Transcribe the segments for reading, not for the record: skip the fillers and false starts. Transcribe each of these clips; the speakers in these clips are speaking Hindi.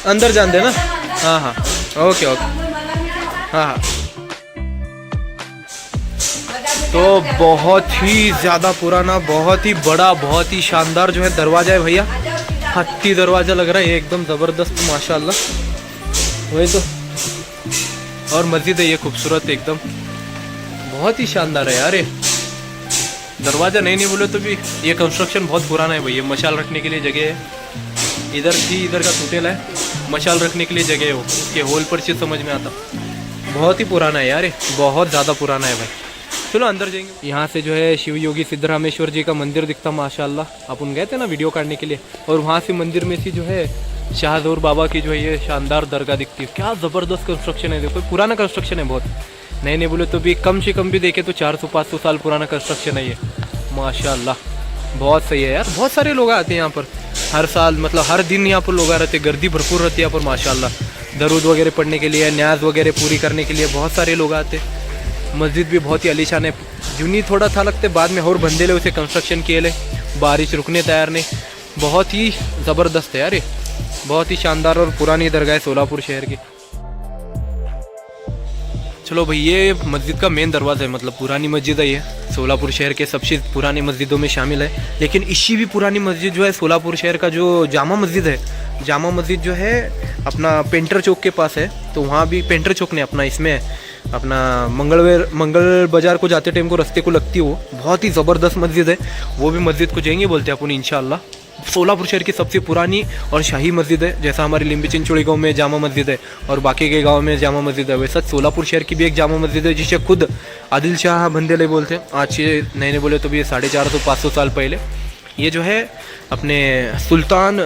अंदर जान देना। हाँ हाँ ओके ओके। हाँ हाँ तो बहुत ही ज़्यादा पुराना, बहुत ही बड़ा, बहुत ही शानदार जो है दरवाज़ा है भैया। हत्ती दरवाज़ा लग रहा है ये, एकदम ज़बरदस्त माशाल्लाह। वही तो, और मस्जिद है ये खूबसूरत एकदम, बहुत ही शानदार है यार ये दरवाज़ा। नहीं बोले तो भी ये कंस्ट्रक्शन बहुत पुराना है भैया। मशाल रखने के लिए जगह है, इधर थी, इधर का टूटेला है, मशाल रखने के लिए जगह है वो, उसके होल पर चीज़ समझ में आता। बहुत ही पुराना है यार ये, बहुत ज़्यादा पुराना है भाई। चलो अंदर जाएंगे। यहाँ से जो है शिव योगी सिद्धरामेश्वर जी का मंदिर दिखता माशाल्लाह। अपन गए थे ना वीडियो काटने के लिए, और वहाँ से मंदिर में से जो है शाहजोर बाबा की जो है ये शानदार दरगाह दिखती है। क्या ज़बरदस्त कंस्ट्रक्शन है, देखो पुराना कंस्ट्रक्शन है बहुत। नहीं बोले तो भी कम से कम भी देखे तो 400-500 साल पुराना कंस्ट्रक्शन है ये माशाल्लाह। बहुत सही है यार। बहुत सारे लोग आते हैं यहाँ पर हर साल, मतलब हर दिन यहाँ पर लोग आ रहते हैं, गर्दी भरपूर रहती है यहाँ पर माशाल्लाह। दरूद वगैरह पढ़ने के लिए, न्याज वगैरह पूरी करने के लिए बहुत सारे लोग आते हैं। मस्जिद भी बहुत ही आलीशान है। जूनी थोड़ा था लगते, बाद में और बंदे ले उसे कंस्ट्रक्शन किए ले, बारिश रुकने तैयार नहीं। बहुत ही ज़बरदस्त है यार ये, बहुत ही शानदार और पुरानी दरगाह है सोलापुर शहर की। चलो भाई ये मस्जिद का मेन दरवाज़ा है, मतलब पुरानी मस्जिद है ये, सोलापुर शहर के सबसे पुरानी मस्जिदों में शामिल है। लेकिन इससे भी पुरानी मस्जिद जो है सोलापुर शहर का जो जामा मस्जिद है, जामा मस्जिद जो है अपना पेंटर चौक के पास है। तो वहाँ भी पेंटर चौक ने अपना इसमें अपना मंगल बाज़ार को जाते टाइम को रास्ते को लगती है वो, बहुत ही ज़बरदस्त मस्जिद है। वो भी मस्जिद को जाएंगे बोलते हैं अपन इंशाल्लाह। सोलापुर शहर की सबसे पुरानी और शाही मस्जिद है। जैसा हमारी लिम्बी चिंचोड़ी गांव में जामा मस्जिद है और बाकी के गांव में जामा मस्जिद है, वैसा सोलापुर शहर की भी एक जामा मस्जिद है जिसे खुद आदिल शाह बंदेले बोलते हैं। आज से नहीं बोले तो भी 450-500 साल पहले ये जो है अपने सुल्तान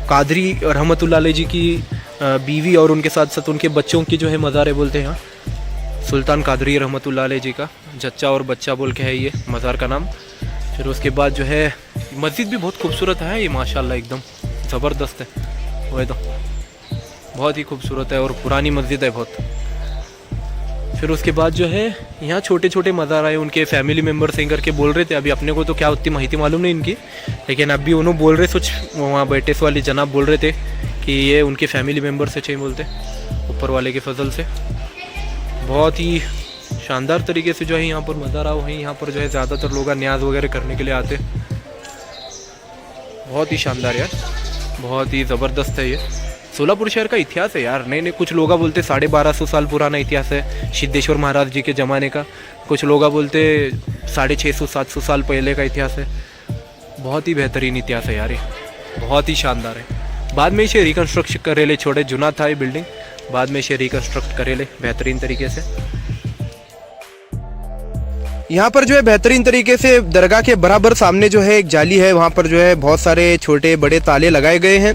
कादरी रहमतुल्लाह अलैह जी की बीवी और उनके साथ साथ उनके बच्चों की जो है मज़ार है बोलते हैं यहाँ। सुल्तान कादरी रहमतुल्लाह अलैह जी का जच्चा और बच्चा बोल के है ये मज़ार का नाम। फिर उसके बाद जो है मस्जिद भी बहुत खूबसूरत है ये माशाल्लाह, एकदम ज़बरदस्त है। वही तो बहुत ही खूबसूरत है और पुरानी मस्जिद है बहुत। फिर उसके बाद जो है यहाँ छोटे छोटे मज़ार आए, उनके फैमिली मेम्बर से करके बोल रहे थे। अभी अपने को तो क्या उतनी माहिती मालूम नहीं इनकी, लेकिन अभी उन्होंने बोल रहे, सोच वहाँ बैठे से वाली जनाब बोल रहे थे कि ये उनके फैमिली मेम्बर से चाहिए बोलते, ऊपर वाले के फजल से। बहुत ही शानदार तरीके से जो है यहाँ पर मज़ार आओ है। यहाँ पर जो है ज़्यादातर लोग न्याज वगैरह करने के लिए आते। बहुत ही शानदार यार, बहुत ही ज़बरदस्त है ये सोलापुर शहर का इतिहास है यार। नहीं कुछ लोग बोलते 1250 साल पुराना इतिहास है सिद्धेश्वर महाराज जी के ज़माने का, कुछ लोग बोलते 650-700 साल पहले का इतिहास है। बहुत ही बेहतरीन इतिहास है यार ये, बहुत ही शानदार है। बाद में इसे रिकन्स्ट्रक्ट करेले, छोटे जुना था ये बिल्डिंग, बाद में इसे रिकन्स्ट्रक्ट करेले बेहतरीन तरीके से। यहाँ पर जो है बेहतरीन तरीके से दरगाह के बराबर सामने जो है एक जाली है, वहाँ पर जो है बहुत सारे छोटे बड़े ताले लगाए गए हैं।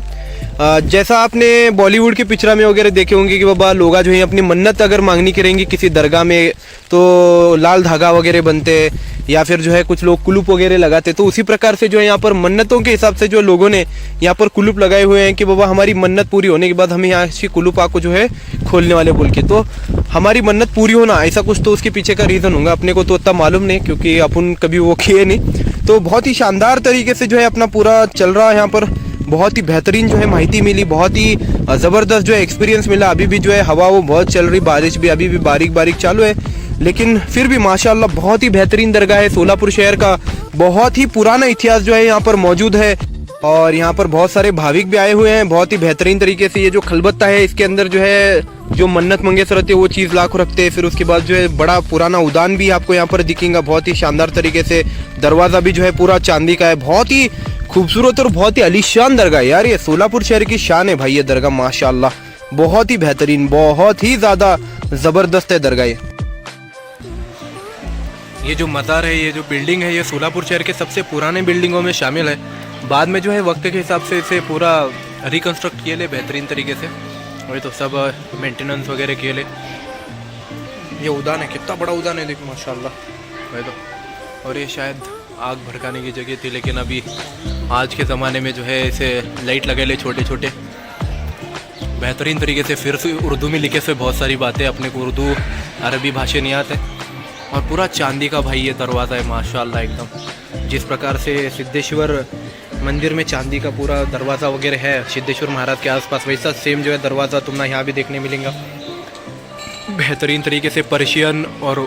जैसा आपने बॉलीवुड के पिक्चर में वगैरह देखे होंगे कि बाबा लोग जो है अपनी मन्नत अगर मांगनी करेंगे किसी दरगाह में तो लाल धागा वगैरह बनते, या फिर जो है कुछ लोग कुलूप वगैरह लगाते। तो उसी प्रकार से जो है यहाँ पर मन्नतों के हिसाब से जो लोगों ने यहाँ पर कुलूप लगाए हुए हैं कि बाबा हमारी मन्नत पूरी होने के बाद हमें यहाँ से कुलूप आपको जो है खोलने वाले बोल के, तो हमारी मन्नत पूरी होना ऐसा कुछ तो उसके पीछे का रीज़न होगा। अपने को तो उतना मालूम नहीं क्योंकि अपन कभी वो किए नहीं। तो बहुत ही शानदार तरीके से जो है अपना पूरा चल रहा है यहाँ पर। बहुत ही बेहतरीन जो है माहिती मिली, बहुत ही ज़बरदस्त जो है एक्सपीरियंस मिला। अभी भी जो है हवा वो बहुत चल रही, बारिश भी अभी भी बारीक बारीक चालू है, लेकिन फिर भी माशाल्लाह बहुत ही बेहतरीन दरगाह है। सोलापुर शहर का बहुत ही पुराना इतिहास जो है यहाँ पर मौजूद है और यहाँ पर बहुत सारे भाविक भी आए हुए हैं। बहुत ही बेहतरीन तरीके से ये जो खलबत्ता है इसके अंदर जो है जो मन्नत मंगे से रहती है वो चीज़ लाख रखते हैं। फिर उसके बाद जो है बड़ा पुराना उद्यान भी आपको यहाँ पर दिखेगा बहुत ही शानदार तरीके से। दरवाज़ा भी जो है पूरा चांदी का है, बहुत ही खूबसूरत और बहुत ही आलीशान दरगाह यार। ये सोलापुर शहर की शान है भाई ये दरगाह माशाल्लाह, बहुत ही बेहतरीन, बहुत ही ज़्यादा ज़बरदस्त है दरगाह। ये जो मज़ार है, ये जो बिल्डिंग है, ये सोलापुर शहर के सबसे पुराने बिल्डिंगों में शामिल है। बाद में जो है वक्त के हिसाब से इसे पूरा रिकन्स्ट्रक्ट किए ले बेहतरीन तरीके से, वही तो सब मेंटेनेंस वगैरह किए ले। ये उद्यान है, कितना बड़ा उद्यान है देखो माशाल्लाह, वही तो। और ये शायद आग भड़काने की जगह थी, लेकिन अभी आज के ज़माने में जो है इसे लाइट लगे ले छोटे छोटे बेहतरीन तरीके से। फिर से उर्दू में लिखे से बहुत सारी बातें, अपने को उर्दू अरबी भाषा नहीं आते। और पूरा चांदी का भाई ये दरवाज़ा है माशाल्लाह एकदम। जिस प्रकार से सिद्धेश्वर मंदिर में चांदी का पूरा दरवाज़ा वगैरह है सिद्धेश्वर महाराज के आसपास, वैसा सेम जो है दरवाज़ा तुमने यहाँ भी देखने मिलेगा। बेहतरीन तरीके से पर्शियन और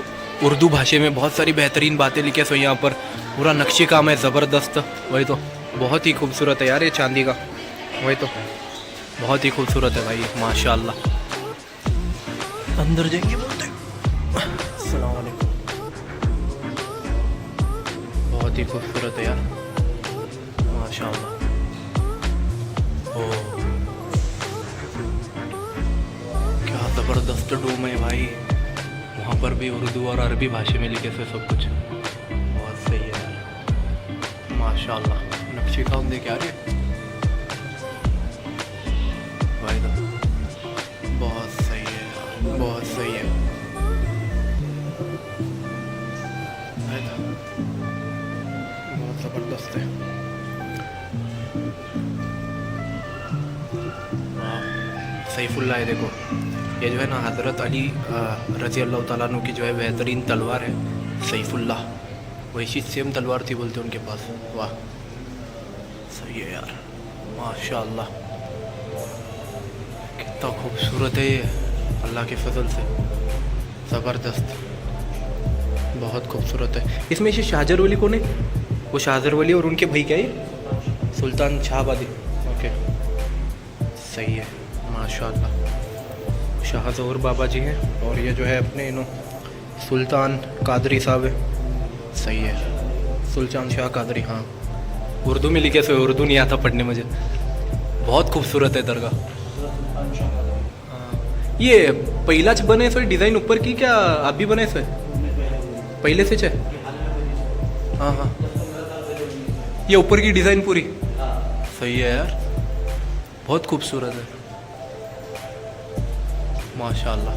उर्दू भाषा में बहुत सारी बेहतरीन बातें लिखे सो यहाँ पर। पूरा नक्शी काम है ज़बरदस्त। वही तो बहुत ही खूबसूरत है यार ये चांदी का। वही तो बहुत ही खूबसूरत है भाई माशाल्लाह। अंदर जाएंगे बोलते अस्सलाम वालेकुम। बहुत ही खूबसूरत है यार माशाल्लाह। ओह क्या ज़बरदस्त डूम है भाई। वहाँ पर भी उर्दू और अरबी भाषा में लिखे से सब कुछ बहुत सही है यार माशाल्लाह। नक्शे काम देख आ रहे भाई तो बहुत सही है यार, बहुत सही है भाई तो बहुत ज़बरदस्त है। सैफुल्लाह है देखो, ये जो है ना हज़रत अली रज़ी अल्लाह ताला अन्हु की जो है बेहतरीन तलवार है सैफुल्लाह। वैसी सेम तलवार थी बोलते उनके पास। वाह सही है यार माशाल्लाह। कितना खूबसूरत है ये अल्लाह के फजल से, ज़बरदस्त बहुत खूबसूरत है। इसमें से शाहजर वली कौन है? वो शाहजर वली और उनके भाई क्या है सुल्तान शाहबादी। ओके सही है माशाल्लाह। शाह ज़हूर बाबा जी हैं और ये जो है अपने सुल्तान कादरी साहब है। सही है सुल्तान शाह कादरी। हाँ उर्दू में लिखे से, उर्दू नहीं आता पढ़ने मुझे। बहुत खूबसूरत है दरगाह। ये पहिलाच बने सो डिज़ाइन ऊपर की क्या आप भी बने सो पहले से है? हाँ हाँ ये ऊपर की डिज़ाइन पूरी सही है यार बहुत खूबसूरत है माशाल्लाह।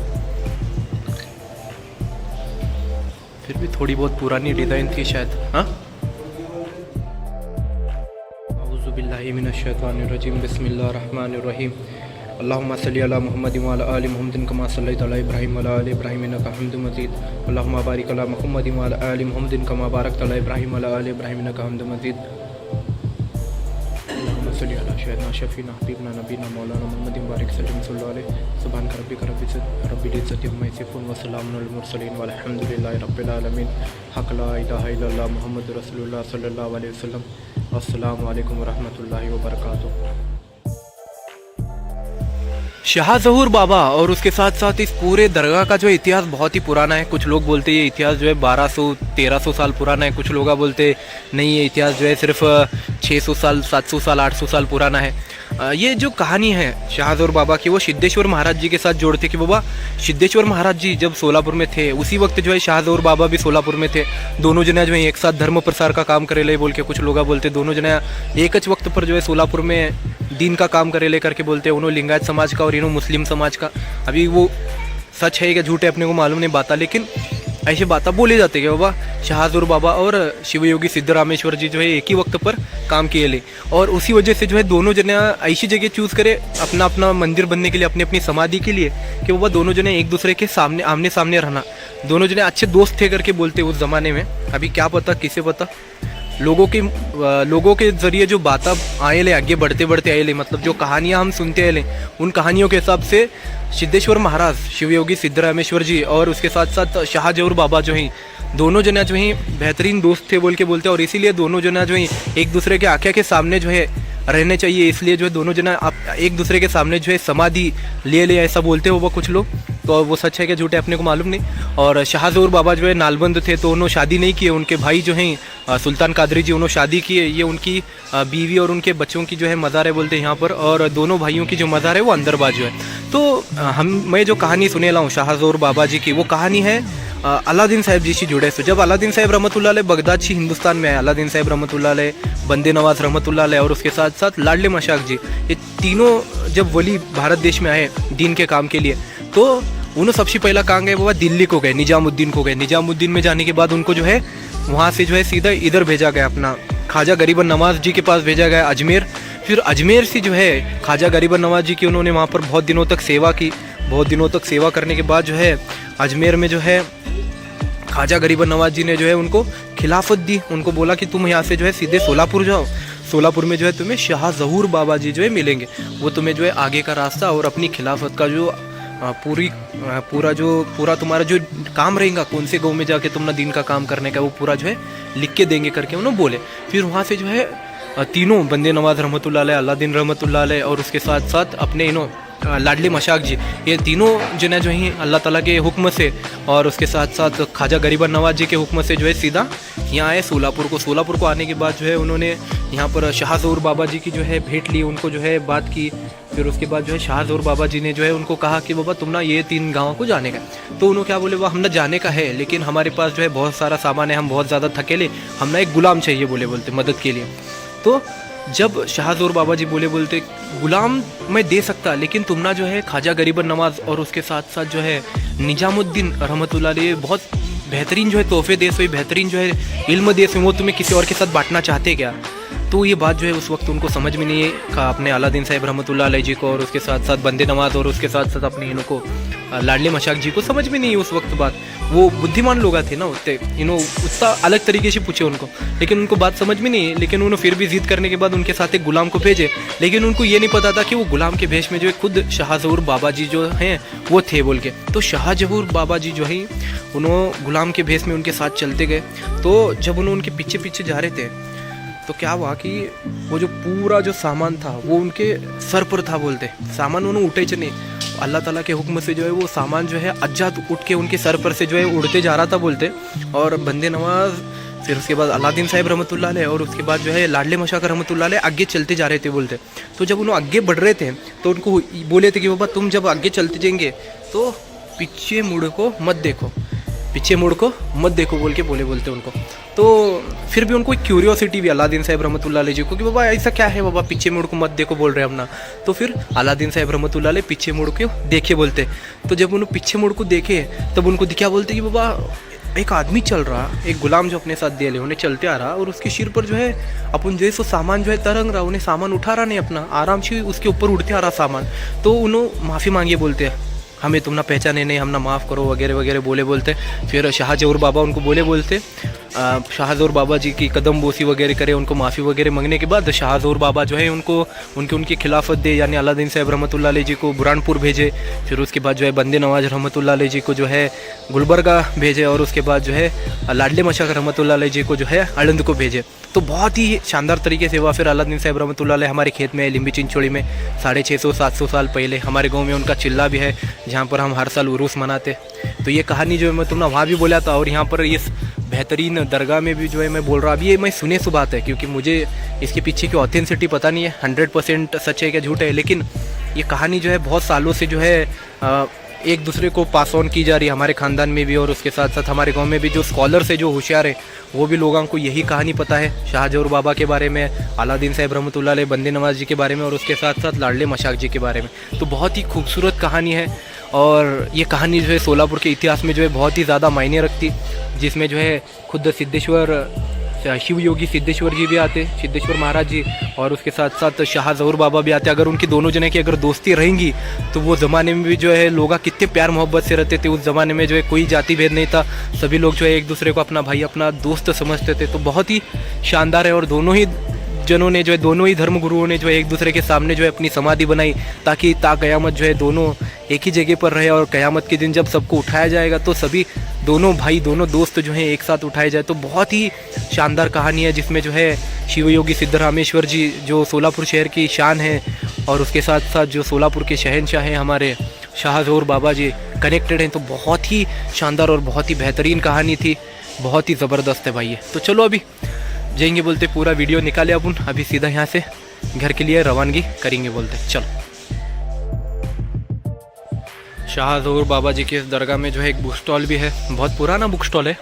फिर भी थोड़ी बहुत पुरानी डिज़ाइन थी शायद। हाँ अऊज़ु बिल्लाहि मिनश शैतानिर रजीम बिस्मिल्लाहिर रहमानिर रहीम। अल्लाहुम्मा सल्लि अला मुहम्मद व अला आलि मुहम्मद कमा सल्लैता अला इब्राहीम व अला आलि इब्राहीम इन्नका हमीदुम मजीद। अल्लाहुम्मा बारिक अला मुहम्मद व अला आलि मुहम्मद कमा बारकता अला इब्राहीम व अला आलि इब्राहीम इन्नका हमीदुम मजीद। अल्लाहुम्मा सल्लि अला सय्यिदना शफीना हबीबना नबीना मौलाना मुहम्मद बारिक सल्लल्लाहु अलैहि सुभान रब्बिका रब्बिल इज्जति अम्मा यसिफून व सलामुन अलल मुरसलीन वल्हम्दुलिल्लाहि रब्बिल आलमीन। हक ला इलाहा इल्लल्लाह मुहम्मदुर रसूलुल्लाह सल्लल्लाहु अलैहि वसल्लम। अस्सलामु अलैकुम व रहमतुल्लाहि व बरकातुहू। शाह ज़हूर बाबा और उसके साथ साथ इस पूरे दरगाह का जो इतिहास बहुत ही पुराना है। कुछ लोग बोलते हैं ये इतिहास जो है 1200-1300 साल पुराना है। कुछ लोग बोलते नहीं ये इतिहास जो है सिर्फ 600 साल 700 साल 800 साल पुराना है। ये जो कहानी है शाह ज़हूर बाबा की वो सिद्धेश्वर महाराज जी के साथ जोड़ते कि बाबा सिद्धेश्वर महाराज जी जब सोलापुर में थे उसी वक्त जो है शाह ज़हूर बाबा भी सोलापुर में थे। दोनों जना जो है एक साथ धर्म प्रसार का काम करे ले बोल के कुछ लोग बोलते। दोनों जना एक ज वक्त पर जो है सोलापुर में दीन का काम करे ले करके बोलते हैं। उन्होंने लिंगायत समाज का और इन्हों मुस्लिम समाज का। अभी वो सच है कि झूठ है अपने को मालूम नहीं बाता, लेकिन ऐसे बातें बोले जाते कि बाबा शाह ज़हूर बाबा और शिवयोगी सिद्धरामेश्वर जी जो है एक ही वक्त पर काम किए ले। और उसी वजह से जो है दोनों जने ऐसी जगह चूज़ करे अपना अपना मंदिर बनने के लिए, अपनी अपनी समाधि के लिए कि बाबा दोनों जने एक दूसरे के सामने आमने सामने रहना। दोनों जने अच्छे दोस्त थे करके बोलते उस ज़माने में। अभी क्या पता किसे पता। लोगों के ज़रिए जो बात आए ले आगे बढ़ते बढ़ते आए ले, मतलब जो कहानियाँ हम सुनते आए ले उन कहानियों के हिसाब से सिद्धेश्वर महाराज शिवयोगी सिद्धरामेश्वर जी और उसके साथ साथ शाह ज़हूर बाबा जो हैं दोनों जना जो हैं बेहतरीन दोस्त थे बोल के बोलते हैं। और इसीलिए दोनों जना जो हैं एक दूसरे के आँखें के सामने जो है रहने चाहिए, इसलिए जो है दोनों जना आप एक दूसरे के सामने जो है समाधि ले ऐसा बोलते हो वो कुछ लोग। तो वो सच है कि झूठ है अपने को मालूम नहीं। और शाह ज़हूर बाबा जो है नालबंद थे तो उन्होंने शादी नहीं किए। उनके भाई जो हैं सुल्तान कादरी जी उन्होंने शादी किए। ये उनकी बीवी और उनके बच्चों की जो है मज़ार है बोलते हैं यहाँ पर। और दोनों भाइयों की जो मज़ार है वो अंदर बाजू है। तो मैं जो कहानी सुने ला हूँ शाह ज़हूर बाबा जी की वो कहानी है अलादीन साहब जी से जुड़े। जब अलादीन साहब रहमतुल्लाह अलैह बगदाद से हिंदुस्तान में आए, अलादीन साहब रहमतुल्लाह अलैह, बंदे नवाज रहमतुल्लाह अलैह और उसके साथ साथ लाडले मशाक जी, ये तीनों जब वली भारत देश में आए दीन के काम के लिए तो उन्होंने सबसे पहला काम गए बाबा दिल्ली को गए, निजामुद्दीन को गए। निजामुद्दीन में जाने के बाद उनको जो है वहाँ से जो है सीधा इधर भेजा गया, अपना ख्वाजा गरीबन नवाज जी के पास भेजा गया अजमेर। फिर अजमेर से जो है ख्वाजा गरीबन नवाज जी की उन्होंने वहाँ पर बहुत दिनों तक सेवा की। बहुत दिनों तक सेवा करने के बाद जो है अजमेर में जो है ख्वाजा गरीबन नवाज जी ने जो है उनको खिलाफत दी। उनको बोला कि तुम यहाँ से जो है सीधे सोलापुर जाओ। सोलापुर में जो है तुम्हें शाह ज़हूर बाबा जी जो है मिलेंगे। वो तुम्हें जो है आगे का रास्ता और अपनी खिलाफत का जो पूरा तुम्हारा जो काम रहेगा, कौन से गांव में जाके तुम ना दीन का काम करने का, वो पूरा जो है लिख के देंगे करके उन्होंने बोले। फिर वहाँ से जो है तीनों बंदे नवाज रहमतुल्लाह अलैह, अलादीन रहमतुल्लाह अलैह और उसके साथ साथ अपने लाडले मशाक जी, ये तीनों जने जो हैं अल्लाह ताला के हुक्म से और उसके साथ साथ ख्वाजा गरीबन नवाज जी के हुक्म से जो है सीधा यहाँ आए सोलापुर को आने के बाद जो है उन्होंने यहाँ पर शाह ज़हूर बाबा जी की जो है भेंट ली, उनको जो है बात की। फिर उसके बाद जो है शाह ज़हूर बाबा जी ने जो है उनको कहा कि बाबा तुम ना ये 3 गाँव को जाने का। तो उन्होंने क्या बोले, वह हम ना जाने का है लेकिन हमारे पास जो है बहुत सारा सामान है, हम बहुत ज़्यादा थकेले, हम ना एक गुलाम चाहिए बोलते मदद के लिए। तो जब शाह ज़हूर बाबा जी बोलते गुलाम मैं दे सकता, लेकिन तुम ना जो है ख्वाजा गरीबन नवाज और उसके साथ साथ जो है निजामुद्दीन रहमतुल्लाह अलैह बहुत बेहतरीन जो है तोहफे दे सोई, बेहतरीन जो है इल्म दे सोई, वो तुम्हें किसी और के साथ बांटना चाहते क्या। तो ये बात जो है उस वक्त उनको समझ में नहीं कहा अपने अलादीन साहब रहमतुल्लाह अलैह जी को और उसके साथ साथ बंदे नवाज और उसके साथ साथ अपने इनको लाडले मशाक जी को समझ में नहीं उस वक्त बात। वो बुद्धिमान लोग थे ना उतने, उतना अलग तरीके से पूछे उनको, लेकिन उनको बात समझ में नहीं। लेकिन उन्होंने फिर भी जिद करने के बाद उनके साथ एक गुलाम को भेजे, लेकिन उनको ये नहीं पता था कि वो गुलाम के भेष में जो है खुद शाह ज़हूर बाबा जी जो हैं वो थे बोल के। तो शाह ज़हूर बाबा जी जो है उन्होंने गुलाम के भेष में उनके साथ चलते गए। तो जब उन्होंने उनके पीछे पीछे जा रहे थे तो क्या हुआ कि वो जो पूरा जो सामान था वो उनके सर पर था बोलते, सामान उन्होंने उठे चने, अल्लाह ताला के हुक्म से जो है वो सामान जो है अज्जाद उठ के उनके सर पर से जो है उड़ते जा रहा था बोलते। और बंदे नवाज, फिर उसके बाद अलादीन साहब रहमतुल्लाह अलैह और उसके बाद जो है लाडले मशाक रहमतुल्लाह अलैह आगे चलते जा रहे थे बोलते। तो जब उन्होंने आगे बढ़ रहे थे तो उनको बोले थे कि बाबा तुम जब आगे चलते जाएंगे तो पीछे मुड़ को मत देखो, पीछे मुड़ को मत देखो बोल के बोलते उनको। तो फिर भी उनको एक क्यूरियोसिटी भी अलादीन साहब रहमतुल्लाह अलैह जी को कि बाबा ऐसा क्या है बाबा, पीछे मुड़ को मत देखो बोल रहे हैं हम ना। तो फिर अलादीन साहब रहमतुल्लाह अलैह पीछे मुड़ के देखे बोलते। तो जब उन्होंने पीछे मुड़ को देखे तब उनको क्या बोलते कि बाबा एक आदमी चल रहा, एक गुलाम जो अपने साथ दे ले उन्हें चलते आ रहा और उसके सिर पर जो है अपन जो है सो सामान जो है तरंग रहा, उन्हें सामान उठा रहा नहीं अपना, आराम से उसके ऊपर उठते आ रहा सामान। तो उन्होंने माफ़ी मांगी बोलते हैं हमें तुम ना पहचाने नहीं, हम ना माफ़ करो वगैरह वगैरह बोलते। फिर शाह ज़हूर बाबा उनको बोलते शाह ज़हूर बाबा जी की कदम बोसी वगैरह करे, उनको माफ़ी वगैरह मांगने के बाद शाह ज़हूर बाबा जो है उनको उनकी खिलाफत दे, यानी अलादीन साहब रहमतुल्लाह अलैह जी को बुरहानपुर भेजे। फिर उसके बाद जो है बंदे नवाज रहमतुल्लाह अलैह जी को जो है गुलबर्गा भेजे और उसके बाद जो है लाडले मशाक रहमतुल्लाह अलैह जी को जो है आनंद को भेजे। तो बहुत ही शानदार तरीके से हुआ। फिर अलादीन साहब रहमतुल्लाह अलैह हमारे खेत में लिम्बी चिंचोड़ी में 650-700 साल पहले हमारे गाँव में उनका चिल्ला भी है जहाँ पर हम हर साल उरूस मनाते। तो ये कहानी जो है मैं तुमने वहाँ भी बोला था और यहाँ पर इस बेहतरीन दरगाह में भी जो है मैं बोल रहा, अभी ये मैं सुने सु बात है क्योंकि मुझे इसके पीछे की ऑथेंसिटी पता नहीं है 100% सच है क्या झूठ है, लेकिन ये कहानी जो है बहुत सालों से जो है एक दूसरे को पास ऑन की जा रही है हमारे ख़ानदान में भी और उसके साथ साथ हमारे गांव में भी जो स्कॉलर्स है जो होशियार है वो भी लोगों को यही कहानी पता है शाह ज़हूर बाबा के बारे में, अलादीन साहब रहमतुल्लाह अलैह, बंदे नवाज जी के बारे में और उसके साथ साथ लाडले मशाक जी के बारे में। तो बहुत ही खूबसूरत कहानी है और ये कहानी जो है सोलापुर के इतिहास में जो है बहुत ही ज़्यादा मायने रखती, जिसमें जो है खुद सिद्धेश्वर शिव योगी सिद्धेश्वर जी भी आते, सिद्धेश्वर महाराज जी, और उसके साथ साथ शाह ज़हूर बाबा भी आते। अगर उनकी दोनों जने की अगर दोस्ती रहेंगी तो वो ज़माने में भी जो है लोग कितने प्यार मोहब्बत से रहते थे। उस ज़माने में जो है कोई जाति भेद नहीं था, सभी लोग जो है एक दूसरे को अपना भाई अपना दोस्त समझते थे। तो बहुत ही शानदार है और दोनों ही जनों ने जो है दोनों ही धर्म गुरुओं ने जो है एक दूसरे के सामने जो है अपनी समाधि बनाई ताकि क़यामत जो है दोनों एक ही जगह पर रहे और क़यामत के दिन जब सबको उठाया जाएगा तो सभी दोनों भाई दोनों दोस्त जो हैं एक साथ उठाए जाए। तो बहुत ही शानदार कहानी है जिसमें जो है शिव योगी सिद्धरामेश्वर जी जो सोलापुर शहर की शान है और उसके साथ साथ जो सोलापुर के शहंशाह हैं हमारे शाह ज़हूर बाबा जी कनेक्टेड हैं। तो बहुत ही शानदार और बहुत ही बेहतरीन कहानी थी, बहुत ही ज़बरदस्त है भाई ये। तो चलो अभी जाएंगे बोलते, पूरा वीडियो निकाले अपन अभी सीधा यहाँ से घर के लिए रवानगी करेंगे बोलते। चलो शाह ज़हूर बाबा जी के दरगाह में जो है एक बुक स्टॉल भी है, बहुत पुराना बुक स्टॉल है